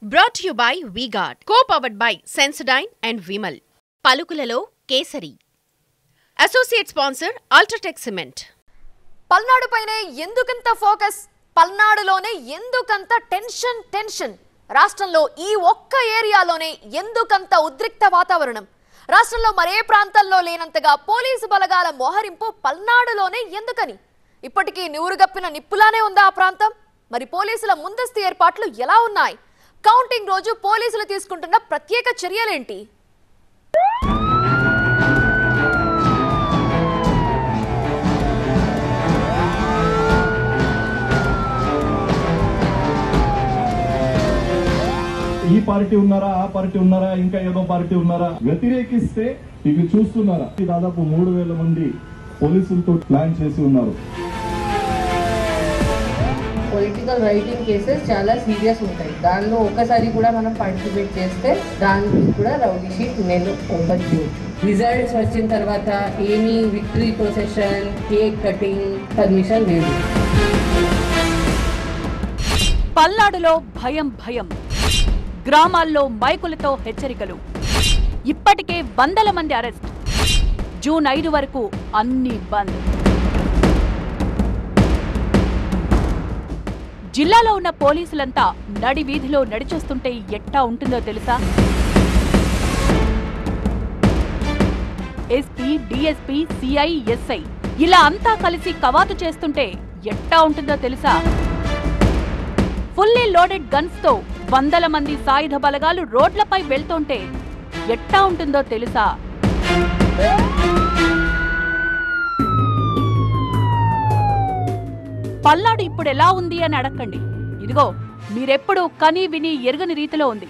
Brought to you by V-Guard, co-powered by Sensodyne and Vimal. పలుకులలో Kesari. Associate sponsor UltraTech cement. Palnadu పైనే ఎందుకంత focus, పల్నాడులోనే ఎందుకంత tension, రాష్ట్రంలో ఈ ఒక్క ఏరియాలోనే ఎందుకంత ఉద్రిక్త వాతావరణం, రాష్ట్రంలో మరే ప్రాంతాల్లో లేనంతగా పోలీసు బలగాల మోహరింపు పల్నాడులోనే ఎందుకని? ఇప్పటికీ నివురుగప్పిన నిప్పులానే ఉందా ఆ ప్రాంతం? మరి పోలీసుల ముందస్తు ఏర్పాట్లు ఎలా ఉన్నాయి? కౌంటింగ్ రోజు పోలీసులు తీసుకుంటున్న ప్రత్యేక చర్యలేంటి? ఈ పార్టీ ఉన్నారా, ఆ పార్టీ ఉన్నారా, ఇంకా ఏదో పార్టీ ఉన్నారా, వ్యతిరేకిస్తే ఇవి చూస్తున్నారా? దాదాపు 3000 మంది పోలీసులతో ప్లాన్ చేసి ఉన్నారు. పొలిటికల్ రైటింగ్ కేసెస్ చాలా సీరియస్ ఉంటాయి. దానిలో ఒక్కసారి కూడా మనం పార్టిసిపేట్ చేస్తే దానికి కూడా రౌడీ షీట్ నేను ఓపెన్ చేయొచ్చు. రిజల్ట్స్ వచ్చిన తర్వాత ఏమీ victory procession, cake cutting permission లేదు. పల్నాడులో భయం, గ్రామాల్లో మైకులతో హెచ్చరికలు. ఇప్పటికే వందల మంది అరెస్ట్. జూన్ 5 వరకు అన్ని బంద్. జిల్లాలో ఉన్న పోలీసులంతా నడి వీధిలో నడిచొస్తుంటే ఎట్టా ఉంటుందో తెలుసా? ఎస్పీ, డిఎస్పీ, సిఐ, ఎస్ఐ ఇలా అంతా కలిసి కవాతు చేస్తుంటే ఎట్టా ఉంటుందో తెలుసా? ఫుల్లీ లోడెడ్ గన్స్ తో వందల మంది సాయుధ బలగాలు రోడ్లపై వెళ్తుంటే ఎట్టా ఉంటుందో తెలుసా? పల్నాడు ఇప్పుడు ఎలా ఉంది అని అడగండి. ఇదిగో మీరెప్పుడు కనీ విని ఎరుగని రీతిలో ఉంది.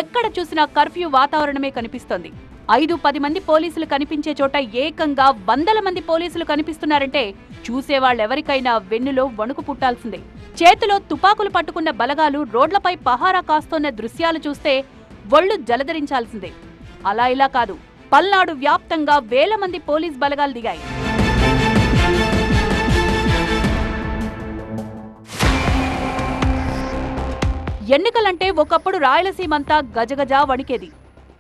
ఎక్కడ చూసినా కర్ఫ్యూ వాతావరణమే కనిపిస్తోంది. 5-10 మంది పోలీసులు కనిపించే చోట ఏకంగా వందల మంది పోలీసులు కనిపిస్తున్నారంటే చూసేవాళ్ళెవరికైనా వెన్నులో వణుకు పుట్టాల్సిందే. చేతిలో తుపాకులు పట్టుకున్న బలగాలు రోడ్లపై పహారా కాస్తోన్న దృశ్యాలు చూస్తే ఒళ్ళు జలధరించాల్సిందే. అలా ఇలా కాదు, పల్నాడు వ్యాప్తంగా వేల మంది పోలీస్ బలగాలు దిగాయి. ఎన్నికలంటే ఒకప్పుడు రాయలసీమంతా గజగజా వణికేది.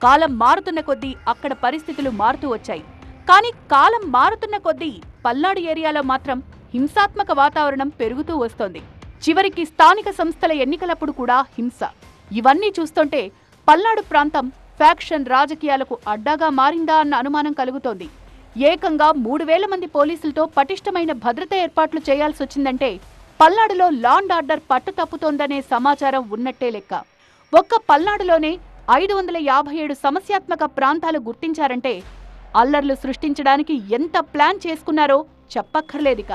కాలం మారుతున్న కొద్దీ అక్కడ పరిస్థితులు మారుతూ వచ్చాయి. కానీ కాలం మారుతున్న కొద్దీ పల్నాడు ఏరియాలో మాత్రం హింసాత్మక వాతావరణం పెరుగుతూ వస్తోంది. చివరికి స్థానిక సంస్థల ఎన్నికలప్పుడు కూడా హింస. ఇవన్నీ చూస్తుంటే పల్నాడు ప్రాంతం ఫ్యాక్షన్ రాజకీయాలకు అడ్డాగా మారిందా అన్న అనుమానం కలుగుతోంది. ఏకంగా 3000 మంది పోలీసులతో పటిష్టమైన భద్రత ఏర్పాట్లు చేయాల్సొచ్చిందంటే పల్నాడులో లా అండ్ ఆర్డర్ పట్టు తప్పుతోందనే సమాచారం ఉన్నట్టే లెక్క. ఒక్క పల్నాడులోనే 557 సమస్యాత్మక ప్రాంతాలు గుర్తించారంటే అల్లర్లు సృష్టించడానికి ఎంత ప్లాన్ చేసుకున్నారో చెప్పక్కర్లేదిక.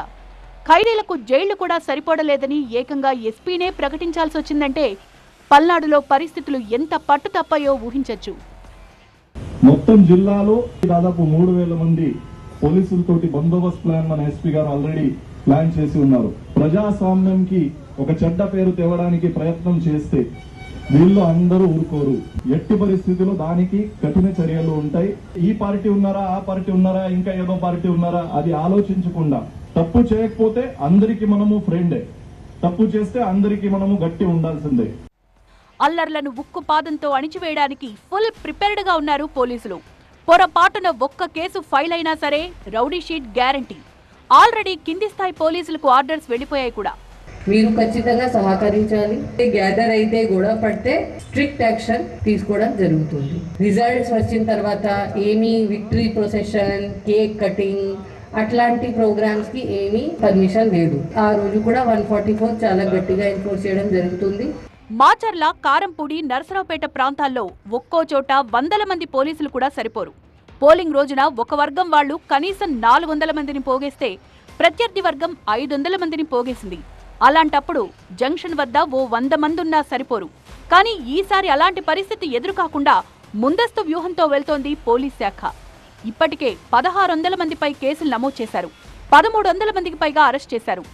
ఖైదీలకు జైళ్లు కూడా సరిపోడలేదని ఏకంగా ఎస్పీనే ప్రకటించాల్సొచ్చిందంటే పల్నాడులో పరిస్థితులు ఎంత పట్టు తప్పాయో ఊహించొచ్చు. మొత్తం జిల్లాలో దాదాపు 3000 మంది పోలీసులతోటి బందోబస్తు ప్లాన్ మన ఎస్పీ గారు ఆల్రెడీ ప్లాన్ చేసి ఉన్నారు. ప్రజాస్వామ్యంకి ఒక చెడ్డ పేరు తేవడానికి ప్రయత్నం చేస్తే వీళ్ళు అందరూ ఊరుకోరు. ఎట్టి పరిస్థితుల్లో దానికి కఠిన చర్యలు ఉంటాయి. ఈ పార్టీ ఉన్నారా, ఆ పార్టీ ఉన్నారా, ఇంకా ఏదో పార్టీ ఉన్నారా, అది ఆలోచించకుండా తప్పు చేయకపోతే అందరికి మనము ఫ్రెండే, తప్పు చేస్తే అందరికి మనము గట్టి ఉండాల్సిందే. అల్లర్లను ఉక్కు పాదంతో అణిచివేయడానికి ఫుల్ ప్రిపేర్డ్ గా ఉన్నారు పోలీసులు. పొరపాటున ఒక్క కేసు ఫైల్ అయినా సరే రౌడీ షీట్ గ్యారంటీ. ఆల్రెడీ కింది స్థాయి పోలీసులకు ఆర్డర్స్ వెళ్లిపోయాయి కూడా. మీరు ఖచ్చితంగా సహకరించాలి. గ్యాదర్ అయితే గొడవ పడితే స్ట్రిక్ట్ యాక్షన్ తీసుకోవడం జరుగుతుంది. రిజల్ట్స్ వచ్చిన తర్వాత ఏమీ విక్టరీ ప్రొసెషన్, కేక్ కటింగ్ అట్లాంటి ప్రోగ్రామ్స్ కి ఏమీ పర్మిషన్ లేదు. ఆ రోజు కూడా 144 చాలా గట్టిగా ఎన్ఫోర్స్ చేయడం జరుగుతుంది. మాచర్ల, కారంపూడి, నరసరావుపేట ప్రాంతాల్లో ఒక్కో చోట వందల మంది పోలీసులు కూడా సరిపోరు. పోలింగ్ రోజున ఒక వర్గం వాళ్లు కనీసం 400 మందిని పోగేస్తే ప్రత్యర్థి వర్గం 500 మందిని పోగేసింది. అలాంటప్పుడు జంక్షన్ వద్ద ఓ 100 మందున్నా సరిపోరు. కానీ ఈసారి అలాంటి పరిస్థితి ఎదురుకాకుండా ముందస్తు వ్యూహంతో వెళ్తోంది పోలీస్ శాఖ. ఇప్పటికే 1600 మందిపై కేసులు నమోదు చేశారు. 1300 మందికి పైగా అరెస్ట్ చేశారు.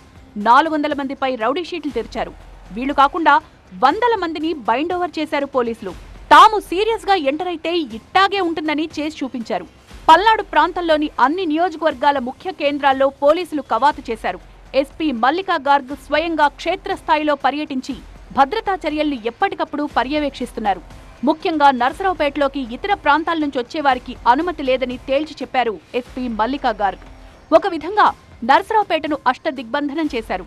400 మందిపై రౌడీ షీట్లు తెరిచారు. వీళ్లు కాకుండా వందల మందిని బైండ్ ఓవర్ చేశారు పోలీసులు. తాము సీరియస్ గా ఎంటర్ అయితే ఇట్టాగే ఉంటుందని చేసి చూపించారు. పల్నాడు ప్రాంతంలోని అన్ని నియోజకవర్గాల ముఖ్య కేంద్రాల్లో పోలీసులు కవాతు చేశారు. ఎస్పీ మల్లికా గార్గ్ స్వయంగా క్షేత్రస్థాయిలో పర్యటించి భద్రతా చర్యల్ని ఎప్పటికప్పుడు పర్యవేక్షిస్తున్నారు. ముఖ్యంగా నర్సరావుపేటలోకి ఇతర ప్రాంతాల నుంచి వచ్చేవారికి అనుమతి లేదని తేల్చి చెప్పారు ఎస్పీ మల్లికా గార్గ్. ఒక విధంగా నర్సరావుపేటను అష్టదిగ్బంధనం చేశారు.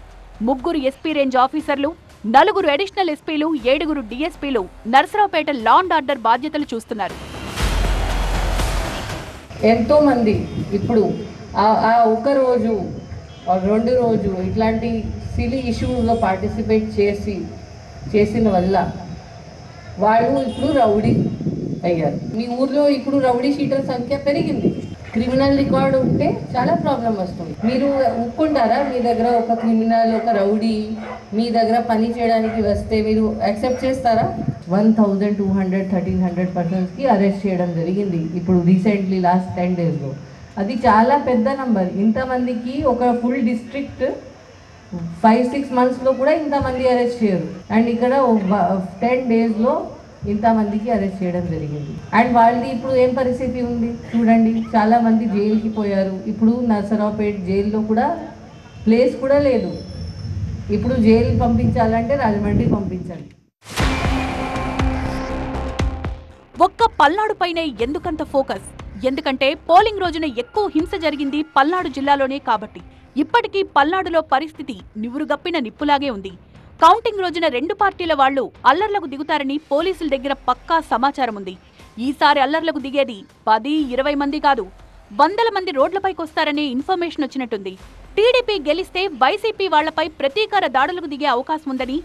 3 ఎస్పీ రేంజ్ ఆఫీసర్లు, 4 అడిషనల్ ఎస్పీలు, 7 డీఎస్పీలు నర్సరావుపేట లా అండ్ ఆర్డర్ బాధ్యతలు చూస్తున్నారు. ఎంతో మంది ఇప్పుడు ఆ ఒక రోజు 2 రోజు ఇట్లాంటి సిలీ ఇష్యూస్లో పార్టిసిపేట్ చేసిన వల్ల వాళ్ళు ఇప్పుడు రౌడీ అయ్యారు. మీ ఊర్లో ఇప్పుడు రౌడీ షీటర్ల సంఖ్య పెరిగింది. క్రిమినల్ రికార్డు ఉంటే చాలా ప్రాబ్లం వస్తుంది. మీరు ఒప్పుకుంటారా? మీ దగ్గర ఒక క్రిమినల్, ఒక రౌడీ మీ దగ్గర పని చేయడానికి వస్తే మీరు యాక్సెప్ట్ చేస్తారా? 1200, 1300 పర్సన్స్కి అరెస్ట్ చేయడం జరిగింది ఇప్పుడు రీసెంట్లీ లాస్ట్ 10 daysలో. అది చాలా పెద్ద నంబర్. ఇంతమందికి ఒక ఫుల్ డిస్ట్రిక్ట్ 5-6 monthsలో కూడా ఇంతమంది అరెస్ట్ చేయరు. అండ్ ఇక్కడ 10 daysలో ఇంతమందికి అరెస్ట్ చేయడం జరిగింది. అండ్ వాళ్ళది ఇప్పుడు ఏం పరిస్థితి ఉంది చూడండి. చాలా మంది జైలుకి పోయారు. ఇప్పుడు నర్సరావుపేట జైల్లో కూడా ప్లేస్ కూడా లేదు. ఇప్పుడు జైలు పంపించాలంటే రాజమండ్రి పంపించాలి. ఒక్క పల్నాడుపైనే ఎందుకంత ఫోకస్? ఎందుకంటే పోలింగ్ రోజున ఎక్కువ హింస జరిగింది పల్నాడు జిల్లాలోనే కాబట్టి ఇప్పటికీ పల్నాడులో పరిస్థితి నివురుగప్పిన నిప్పులాగే ఉంది. కౌంటింగ్ రోజున 2 పార్టీల వాళ్లు అల్లర్లకు దిగుతారని పోలీసుల దగ్గర పక్కా సమాచారం ఉంది. ఈసారి అల్లర్లకు దిగేది 10-20 మంది కాదు, 100 మంది రోడ్లపైకొస్తారనే ఇన్ఫర్మేషన్ వచ్చినట్టుంది. టీడీపీ గెలిస్తే వైసీపీ వాళ్లపై ప్రతీకార దాడులకు దిగే అవకాశం ఉందని,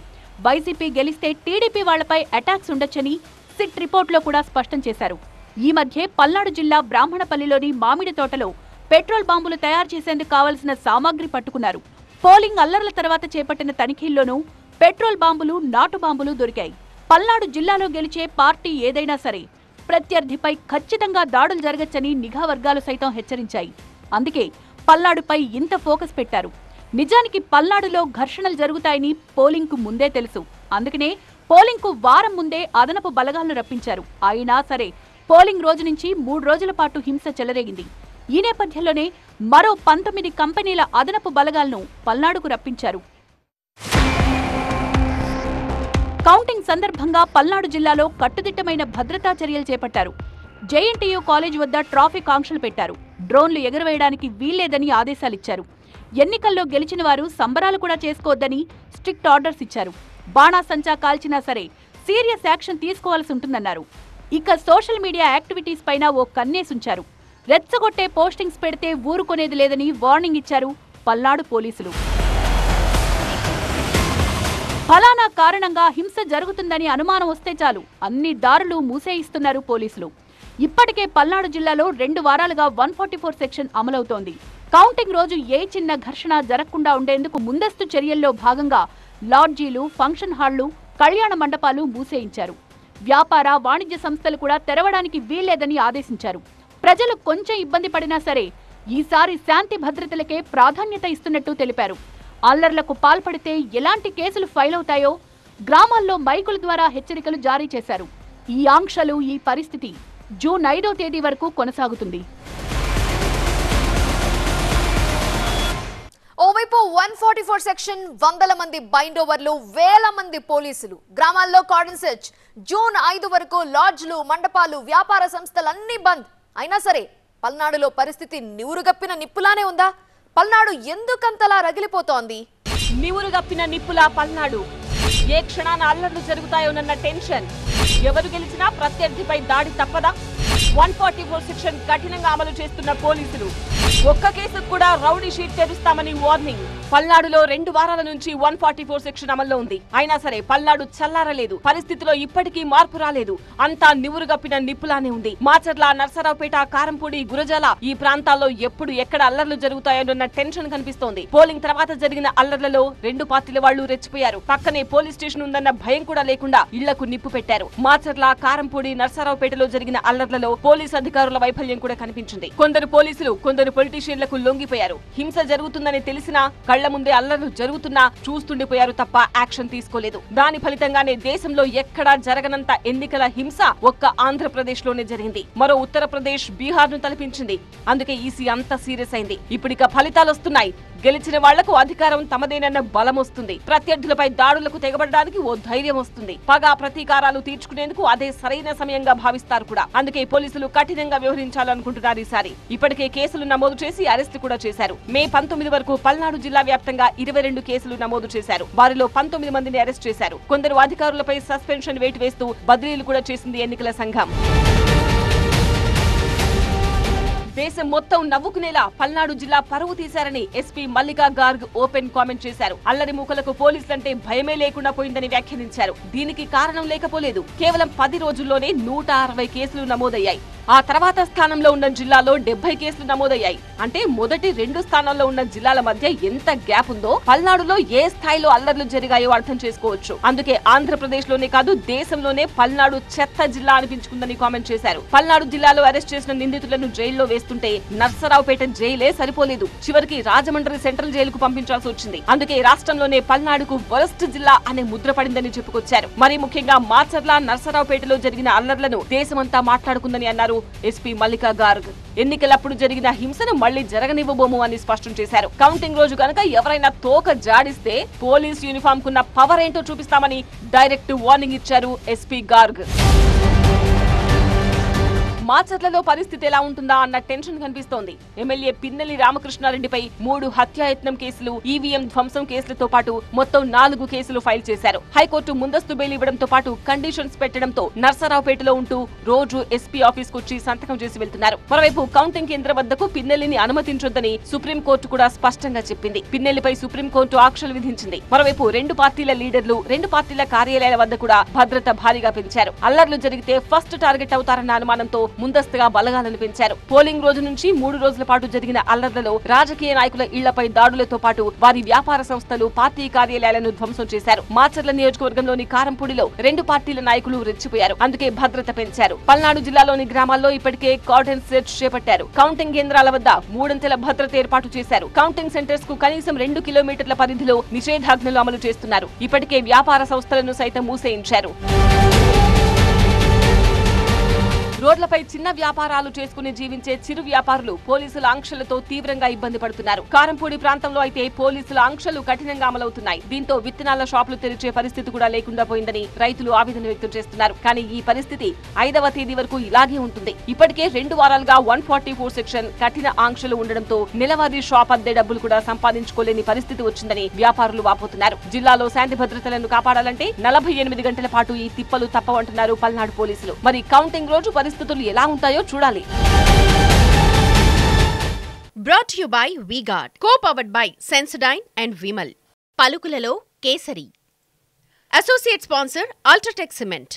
వైసీపీ గెలిస్తే టీడీపీ వాళ్లపై అటాక్స్ ఉండొచ్చని సిట్ రిపోర్ట్లో కూడా స్పష్టం చేశారు. ఈ మధ్య పల్నాడు జిల్లా బ్రాహ్మణపల్లిలోని మామిడి తోటలో పెట్రోల్ బాంబులు తయారు చేసేందుకు కావలసిన సామాగ్రి పట్టుకున్నారు. పోలింగ్ అల్లర్ల తర్వాత చేపట్టిన తనిఖీల్లోనూ పెట్రోల్ బాంబులు, నాటు బాంబులు దొరికాయి. పల్నాడు జిల్లాలో గెలిచే పార్టీ ఏదైనా సరే ప్రత్యర్థిపై ఖచ్చితంగా దాడులు జరగచ్చని నిఘా వర్గాలు సైతం హెచ్చరించాయి. అందుకే పల్నాడుపై ఇంత ఫోకస్ పెట్టారు. నిజానికి పల్నాడులో ఘర్షణలు జరుగుతాయని పోలింగ్కు ముందే తెలుసు. అందుకనే పోలింగ్కు వారం ముందే అదనపు బలగాలను రప్పించారు. అయినా సరే పోలింగ్ రోజు నుంచి 3 రోజుల పాటు హింస చెలరేగింది. ఈ నేపథ్యంలోనే మరో 19 కంపెనీల అదనపు బలగాలను పల్నాడుకు రప్పించారు. కౌంటింగ్ సందర్భంగా పల్నాడు జిల్లాలో కట్టుదిట్టమైన భద్రతా చర్యలు చేపట్టారు. జేఎన్టీయూ కాలేజ్ వద్ద ట్రాఫిక్ ఆంక్షలు పెట్టారు. డ్రోన్లు ఎగురవేయడానికి వీల్లేదని ఆదేశాలిచ్చారు. ఎన్నికల్లో గెలిచిన వారు సంబరాలు కూడా చేసుకోవద్దని స్ట్రిక్ట్ ఆర్డర్స్ ఇచ్చారు. బాణాసంచా కాల్చినా సరే సీరియస్ యాక్షన్ తీసుకోవాల్సి ఉంటుందన్నారు. ఇక సోషల్ మీడియా యాక్టివిటీస్ పైన ఓ కన్నేసుంచారు. రెచ్చగొట్టే పోస్టింగ్స్ పెడితే ఊరుకునేది లేదని వార్నింగ్ ఇచ్చారు పల్నాడు పోలీసులు. ఫలానా కారణంగా హింస జరుగుతుందని అనుమానం వస్తే చాలు అన్ని దారులు మూసేయిస్తున్నారు పోలీసులు. ఇప్పటికే పల్నాడు జిల్లాలో 2 వారాలుగా 144 సెక్షన్ అమలవుతోంది. కౌంటింగ్ రోజు ఏ చిన్న ఘర్షణ జరగకుండా ఉండేందుకు ముందస్తు చర్యల్లో భాగంగా లాడ్జీలు, ఫంక్షన్ హాళ్లు, కళ్యాణ మండపాలు మూసేయించారు. వ్యాపార, వాణిజ్య సంస్థలు కూడా తెరవడానికి వీల్లేదని ఆదేశించారు. ప్రజలు కొంచెం ఇబ్బంది పడినా సరే ఈసారి శాంతి భద్రతలకే ప్రాధాన్యత ఇస్తున్నట్టు తెలిపారు. అల్లర్లకు పాల్పడితే ఎలాంటి కేసులు ఫైల్ అవుతాయో గ్రామాల్లో మైకుల ద్వారా హెచ్చరికలు జారీ చేశారు. ఈ ఆంక్షలు, ఈ పరిస్థితి జూన్ 5వ తేదీ వరకు కొనసాగుతుంది. ఓవైపు 144 సెక్షన్, 100 మంది బైండ్ ఓవర్లు, 1000 మంది పోలీసులు, గ్రామాల్లో కార్డన్ సెర్చ్, జూన్ 5 వరకు లాడ్జ్లు, మండపాలు, వ్యాపార సంస్థలన్నీ బంద్. అయినా సరే పల్నాడులో పరిస్థితి నివురుగప్పిన నిప్పులానే ఉందా? పల్నాడు ఎందుకంతలా రగిలిపోతోంది? నివురుగప్పిన నిప్పులా పల్నాడు. ఏ క్షణాన అల్లర్లు జరుగుతాయోనన్న టెన్షన్. ఎవరు గెలిచినా ప్రత్యర్థిపై దాడి తప్పదా? 144 సెక్షన్ కఠినంగా అమలు చేస్తున్న పోలీసులు. ఒక్క కేసుకు కూడా రౌడీ షీట్ తెరుస్తామని వార్నింగ్. పల్నాడులో 2 వారాల నుంచి 144 సెక్షన్ అమల్లో ఉంది. అయినా సరే పల్నాడు చల్లారలేదు. పరిస్థితిలో ఇప్పటికీ మార్పు రాలేదు. అంతా నివురుగప్పిన నిప్పులానే ఉంది. మాచర్ల, నర్సరావుపేట, కారంపూడి, గురజాల ఈ ప్రాంతాల్లో ఎప్పుడు ఎక్కడ అల్లర్లు జరుగుతాయోనన్న టెన్షన్ కనిపిస్తోంది. పోలింగ్ తర్వాత జరిగిన అల్లర్లలో 2 పార్టీల వాళ్లు రెచ్చిపోయారు. పక్కనే పోలీస్ స్టేషన్ ఉందన్న భయం కూడా లేకుండా ఇళ్లకు నిప్పు పెట్టారు. మాచర్ల, కారంపూడి, నర్సరావుపేటలో జరిగిన అల్లర్లలో పోలీసు అధికారుల వైఫల్యం కూడా కనిపించింది. కొందరు పోలీసులు, కొందరు పొలిటీషియన్లకు లొంగిపోయారు. హింస జరుగుతుందని తెలిసినా కళ్ల ముందే అల్లర్లు జరుగుతున్నా చూస్తుండిపోయారు తప్ప యాక్షన్ తీసుకోలేదు. దాని ఫలితంగానే దేశంలో ఎక్కడా జరగనంత ఎన్నికల హింస ఒక్క ఆంధ్రప్రదేశ్ లోనే జరిగింది. మరో ఉత్తరప్రదేశ్, బీహార్ ను తలపించింది. అందుకే ఈసీ అంత సీరియస్ అయింది. ఇప్పుడిక ఫలితాలు వస్తున్నాయి. గెలిచిన వాళ్లకు అధికారం తమదేనన్న బలం వస్తుంది. ప్రత్యర్థులపై దాడులకు తెగబడడానికి ఓ ధైర్యం వస్తుంది. పగా ప్రతీకారాలు తీర్చుకునేందుకు అదే సరైన సమయంగా భావిస్తారు కూడా. అందుకే పోలీసులు కఠినంగా వ్యవహరించాలనుకుంటున్నారు ఈసారి. ఇప్పటికే కేసులు నమోదు చేసి అరెస్టు కూడా చేశారు. మే 19 వరకు పల్నాడు జిల్లా వ్యాప్తంగా 22 కేసులు నమోదు చేశారు. వారిలో 19 మందిని అరెస్ట్ చేశారు. కొందరు అధికారులపై సస్పెన్షన్ వేటు వేస్తూ బదిలీలు కూడా చేసింది ఎన్నికల సంఘం. దేశం మొత్తం నవ్వుకునేలా పల్నాడు జిల్లా పరువు తీశారని SP Mallika Garg open comment చేశారు. అల్లరి మూకలకు పోలీసులంటే భయమే లేకుండా పోయిందని వ్యాఖ్యానించారు. దీనికి కారణం లేకపోలేదు. కేవలం 10 రోజుల్లోనే 160 కేసులు నమోదయ్యాయి. ఆ తర్వాత స్థానంలో ఉన్న జిల్లాలో 70 కేసులు నమోదయ్యాయి. అంటే మొదటి 2 స్థానాల్లో ఉన్న జిల్లాల మధ్య ఎంత గ్యాప్ ఉందో పల్నాడులో ఏ స్థాయిలో అల్లర్లు జరిగాయో అర్థం చేసుకోవచ్చు. అందుకే ఆంధ్రప్రదేశ్ లోనే కాదు దేశంలోనే పల్నాడు చెత్త జిల్లా అనిపించుకుందని కామెంట్ చేశారు. పల్నాడు జిల్లాలో అరెస్ట్ చేసిన నిందితులను జైల్లో వేస్తుంటే నర్సరావుపేట జైలే సరిపోలేదు. చివరికి రాజమండ్రి సెంట్రల్ జైలుకు పంపించాల్సి వచ్చింది. అందుకే రాష్ట్రంలోనే పల్నాడుకు వరస్ట్ జిల్లా అనే ముద్ర పడిందని చెప్పుకొచ్చారు. మరీ ముఖ్యంగా మార్చర్ల నర్సరావుపేటలో జరిగిన అల్లర్లను దేశమంతా మాట్లాడుకుందని అన్నారు ఎస్పీ మల్లికా గార్గ్. ఎన్నికలప్పుడు జరిగిన హింసను మళ్లీ జరగనివ్వబోము అని స్పష్టం చేశారు. కౌంటింగ్ రోజు కనుక ఎవరైనా తోక జాడిస్తే పోలీస్ యూనిఫామ్ కున్న పవర్ ఏంటో చూపిస్తామని డైరెక్ట్ వార్నింగ్ ఇచ్చారు ఎస్పీ గార్గ్. మాచర్లలో పరిస్థితి ఎలా ఉంటుందా అన్న టెన్షన్ కనిపిస్తోంది. ఎమ్మెల్యే పిన్నెల్లి రామకృష్ణారెడ్డిపై 3 హత్యాయత్నం కేసులు, ఈవీఎం ధ్వంసం కేసులతో పాటు మొత్తం 4 కేసులు ఫైల్ చేశారు. హైకోర్టు ముందస్తు బెయిల్ ఇవ్వడంతో పాటు కండిషన్స్ పెట్టడంతో నర్సరావుపేటలో ఉంటూ రోజు ఎస్పీ ఆఫీస్ వచ్చి సంతకం చేసి వెళ్తున్నారు. మరోవైపు కౌంటింగ్ కేంద్రం వద్దకు పిన్నెల్లిని అనుమతించొద్దని సుప్రీంకోర్టు కూడా స్పష్టంగా చెప్పింది. పిన్నెల్లిపై సుప్రీంకోర్టు ఆంక్షలు విధించింది. మరోవైపు 2 పార్టీల లీడర్లు, 2 పార్టీల కార్యాలయాల వద్ద కూడా భద్రత భారీగా పెంచారు. అల్లర్లు జరిగితే ఫస్ట్ టార్గెట్ అవుతారన్న అనుమానంతో ముందస్తుగా బలగాలను పెంచారు. పోలింగ్ రోజు నుంచి 3 రోజుల పాటు జరిగిన అల్లర్లలో రాజకీయ నాయకుల ఇళ్లపై దాడులతో పాటు వారి వ్యాపార సంస్థలు, పార్టీ కార్యాలయాలను ధ్వంసం చేశారు. మాచర్ల నియోజకవర్గంలోని కారంపూడిలో 2 పార్టీల నాయకులు రెచ్చిపోయారు. అందుకే భద్రత పెంచారు. పల్నాడు జిల్లాలోని గ్రామాల్లో ఇప్పటికే కార్డన్ సెర్చ్ చేపట్టారు. కౌంటింగ్ కేంద్రాల వద్ద 3 అంచెల భద్రత ఏర్పాటు చేశారు. కౌంటింగ్ సెంటర్స్ కు కనీసం 2 కిలోమీటర్ల పరిధిలో నిషేధాజ్ఞలు అమలు చేస్తున్నారు. ఇప్పటికే వ్యాపార సంస్థలను సైతం మూసేయించారు. రోడ్లపై చిన్న వ్యాపారాలు చేసుకుని జీవించే చిరు వ్యాపారులు పోలీసుల ఆంక్షలతో తీవ్రంగా ఇబ్బంది పడుతున్నారు. కారంపూడి ప్రాంతంలో అయితే పోలీసుల ఆంక్షలు కఠినంగా అమలవుతున్నాయి. దీంతో విత్తనాల షాపులు తెరిచే పరిస్థితి కూడా లేకుండా పోయిందని రైతులు ఆవేదన వ్యక్తం చేస్తున్నారు. కానీ ఈ పరిస్థితి 5వ తేదీ వరకు ఇలాగే ఉంటుంది. ఇప్పటికే 2 వారాలుగా 144 సెక్షన్ కఠిన ఆంక్షలు ఉండడంతో నెలవారీ షాప్ అద్దె డబ్బులు కూడా సంపాదించుకోలేని పరిస్థితి వచ్చిందని వ్యాపారులు వాపోతున్నారు. జిల్లాలో శాంతి భద్రతలను కాపాడాలంటే 48 గంటల పాటు ఈ తిప్పలు తప్పవంటున్నారు పల్నాడు పోలీసులు. మరి కౌంటింగ్ రోజు పరిస్థితులు ఎలా ఉంటాయో చూడాలి. Brought to you by V-Guard, co-powered by Sensodyne and Vimal. పలుకులలో kesari. Associate sponsor Ultratech Cement.